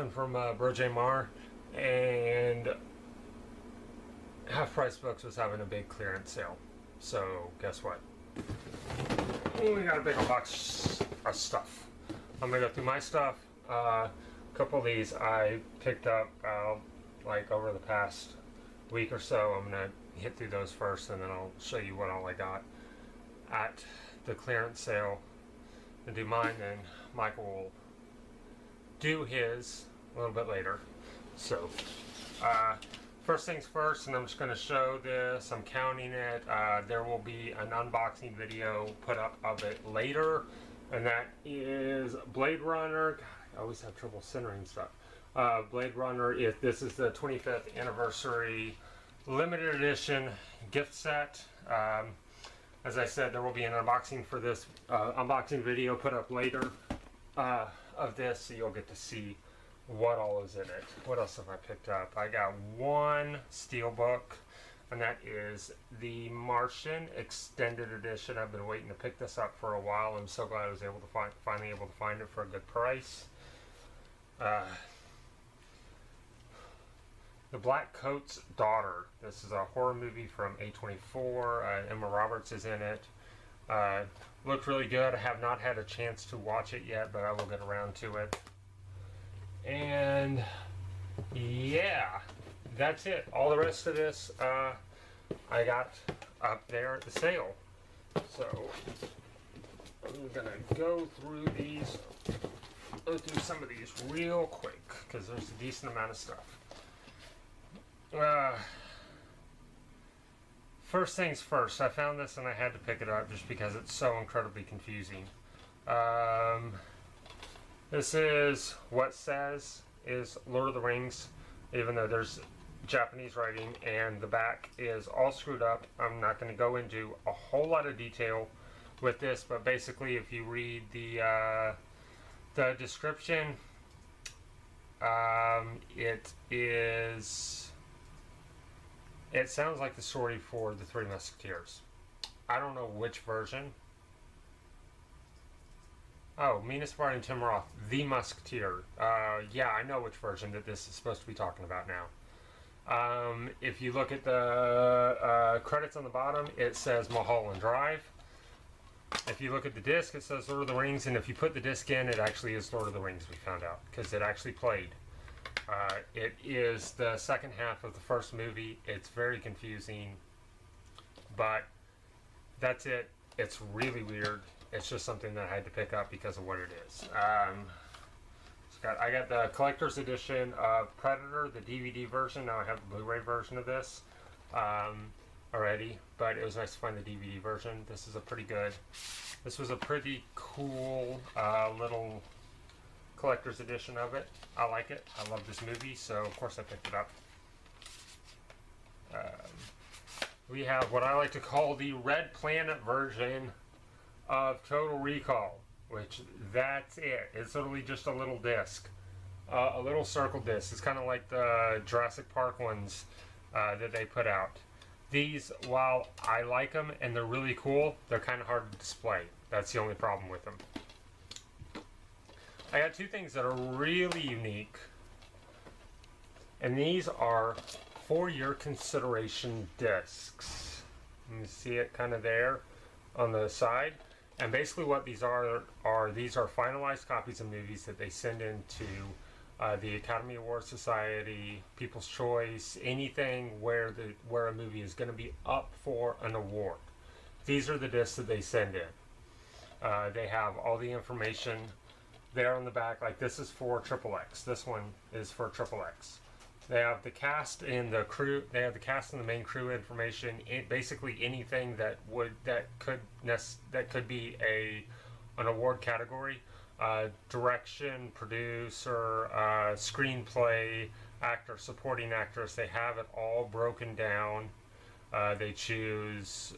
Jonathan from Bro J Mar, and Half Price Books was having a big clearance sale. So guess what? We got a big box of stuff. I'm gonna go through my stuff. A couple of these I picked up like over the past week or so. I'm gonna hit through those first, and then I'll show you what all I got at the clearance sale and do mine. Then Michael will do his a little bit later. So first things first, and I'm just going to show this. I'm counting it. There will be an unboxing video put up of it later, and that is Blade Runner. God, I always have trouble centering stuff. Blade Runner, this is the 25th anniversary limited edition gift set. As I said, there will be an unboxing for this unboxing video put up later of this, so you'll get to see what all is in it. What else have I picked up? I got one steelbook, and that is the Martian extended edition. I've been waiting to pick this up for a while. I'm so glad I was able to finally able to find it for a good price. The Black Coat's Daughter. This is a horror movie from A24. Emma Roberts is in it. Looked really good. I have not had a chance to watch it yet, but I will get around to it. And yeah, that's it. All the rest of this I got up there at the sale. So I'm gonna go through some of these real quick because there's a decent amount of stuff. First things first, I found this and I had to pick it up just because it's so incredibly confusing. This is what says is Lord of the Rings, even though there's Japanese writing, and the back is all screwed up. I'm not going to go into a whole lot of detail with this, but basically if you read the description, it sounds like the story for the Three Musketeers. I don't know which version. Oh, Minas Bar and Tim Roth, The Musketeer. Yeah, I know which version that this is supposed to be talking about now. If you look at the credits on the bottom, it says Mulholland Drive. If you look at the disc, it says Lord of the Rings, and if you put the disc in, it actually is Lord of the Rings, we found out, because it actually played. It is the second half of the first movie. It's very confusing, but that's it. It's really weird. It's just something that I had to pick up because of what it is. I got the collector's edition of Predator, the DVD version. Now I have the Blu-ray version of this already, but it was nice to find the DVD version. This was a pretty cool little collector's edition of it. I like it. I love this movie, so of course I picked it up. We have what I like to call the Red Planet version of Total Recall, which that's it. It's literally just a little disc, a little circle disc. It's kind of like the Jurassic Park ones that they put out. These, while I like them and they're really cool, they're kind of hard to display. That's the only problem with them. I got two things that are really unique, and these are for your consideration discs. You can see it kind of there on the side, and basically what these are finalized copies of movies that they send into the Academy Award Society, People's Choice, anything where a movie is going to be up for an award. These are the discs that they send in. They have all the information there on the back. Like this is for XXX. This one is for XXX. They have the cast and the crew. They have the cast and the main crew information. Basically anything that could be an award category. Direction, producer, screenplay, actor, supporting actress. They have it all broken down. They choose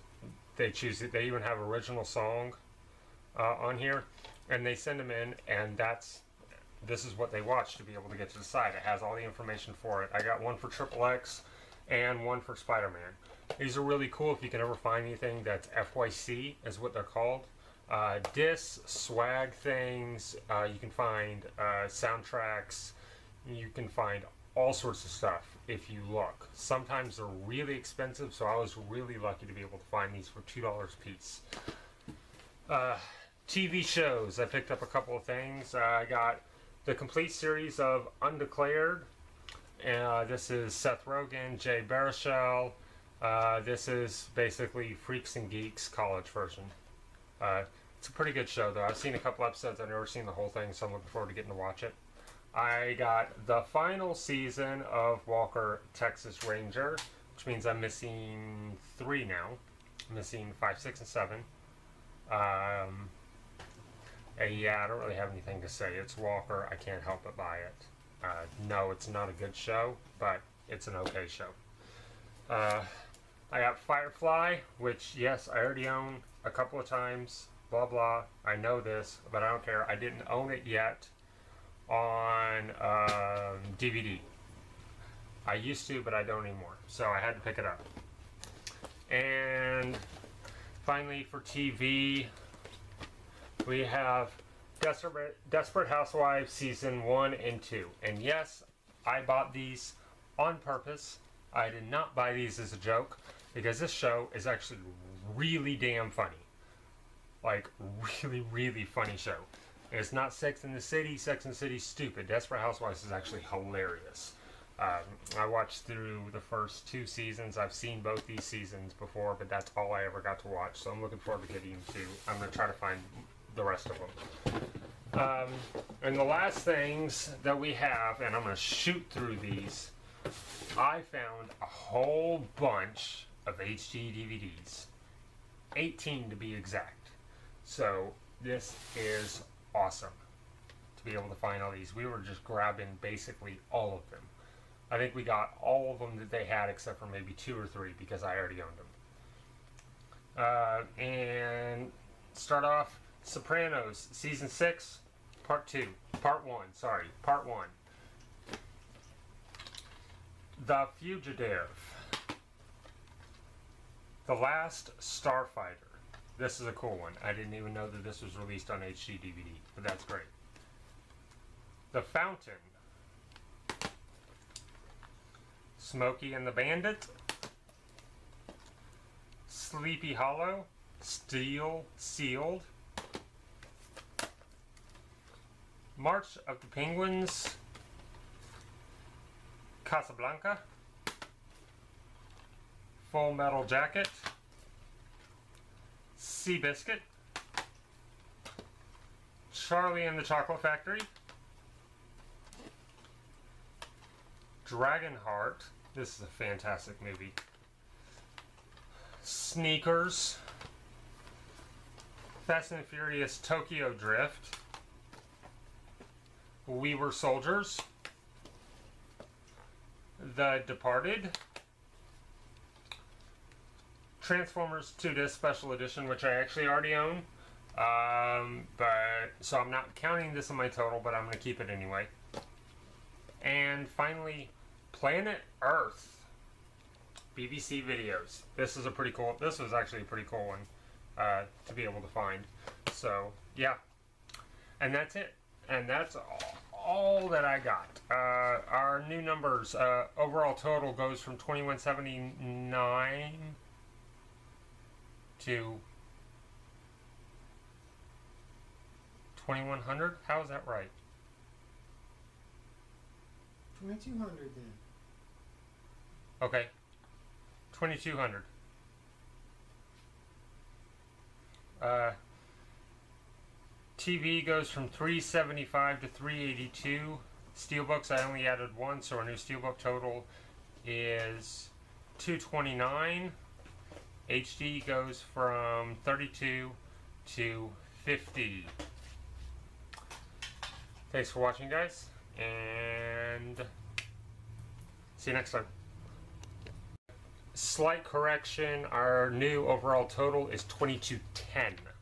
it. They even have original song on here, and they send them in, and this is what they watch to be able to get to the site. It has all the information for it. I got one for XXX and one for Spider-Man. These are really cool if you can ever find anything that's FYC is what they're called. Discs, swag things, you can find soundtracks, you can find all sorts of stuff if you look. Sometimes they're really expensive, so I was really lucky to be able to find these for $2 a piece. TV shows, I picked up a couple of things. I got the complete series of Undeclared. This is Seth Rogen, Jay Baruchel. This is basically Freaks and Geeks college version. It's a pretty good show, though. I've seen a couple episodes. I've never seen the whole thing, so I'm looking forward to getting to watch it. I got the final season of Walker, Texas Ranger, which means I'm missing 3 now. I'm missing 5, 6, and 7. Yeah, I don't really have anything to say. It's Walker. I can't help but buy it. No, it's not a good show, but it's an okay show. I got Firefly, which, yes, I already own a couple of times. Blah, blah. I know this, but I don't care. I didn't own it yet on DVD. I used to, but I don't anymore. So I had to pick it up. And finally, for TV, we have Desperate Housewives Season 1 and 2. And yes, I bought these on purpose. I did not buy these as a joke, because this show is actually really damn funny. Like, really, really funny show. It's not Sex and the City. Sex and the City's stupid. Desperate Housewives is actually hilarious. I watched through the first 2 seasons. I've seen both these seasons before, but that's all I ever got to watch. So I'm looking forward to getting to. I'm going to try to find the rest of them. And the last things that we have, and I'm going to shoot through these, I found a whole bunch of HD DVDs. 18 to be exact. So this is awesome to be able to find all these. We were just grabbing basically all of them. I think we got all of them that they had except for maybe 2 or 3 because I already owned them. And start off Sopranos Season 6 Part 1. The Fugitive. The Last Starfighter. This is a cool one. I didn't even know that this was released on HD DVD, but that's great. The Fountain. Smokey and the Bandit. Sleepy Hollow. Steel Sealed. March of the Penguins. Casablanca. Full Metal Jacket. Seabiscuit. Charlie and the Chocolate Factory. Dragonheart. This is a fantastic movie. Sneakers. Fast and Furious Tokyo Drift. We Were Soldiers. The Departed. Transformers 2-disc Special Edition, which I actually already own. So I'm not counting this in my total, but I'm going to keep it anyway. And finally, Planet Earth. BBC videos. This is a pretty cool. This was actually a pretty cool one to be able to find. So yeah, and that's it. And that's all that I got. Our new numbers. Overall total goes from 2179 to 2100. How is that right? 2200 then. Okay. 2200. TV goes from 375 to 382. Steelbooks, I only added 1, so our new Steelbook total is 229. HD goes from 32 to 50. Thanks for watching, guys, and see you next time. Slight correction, our new overall total is 2210.